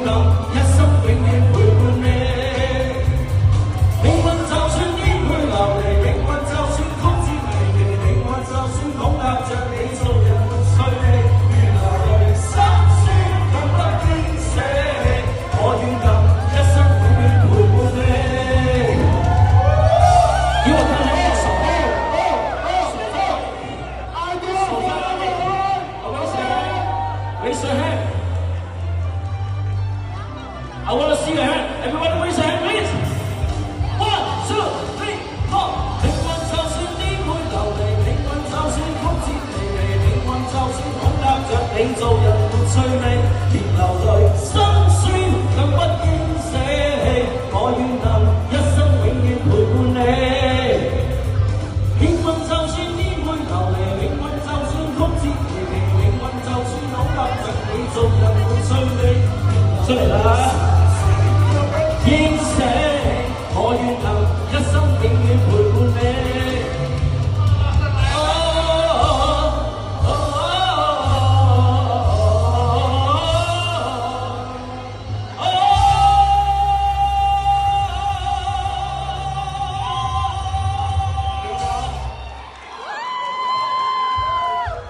能一生永遠陪伴你。命運就算顛沛流離，命運就算曲折離奇，命運就算恐嚇着你，做人沒趣味，如流淚心酸更不驚死，我願能一生永遠陪伴你。叫我睇你傻哥，Raise your hand. I want to see your hand. Everybody raise your hand, please. 1, 2, 3, 4. 命運就算顛沛流離，命運就算曲折離奇，命運就算恐嚇着你，做人沒趣味，連流淚心酸更不驚死，我願能一生永遠陪伴你。命運就算顛沛流離，命運就算曲折離奇，命運就算恐嚇着你，做人沒趣味。出嚟啦！應死，我願能。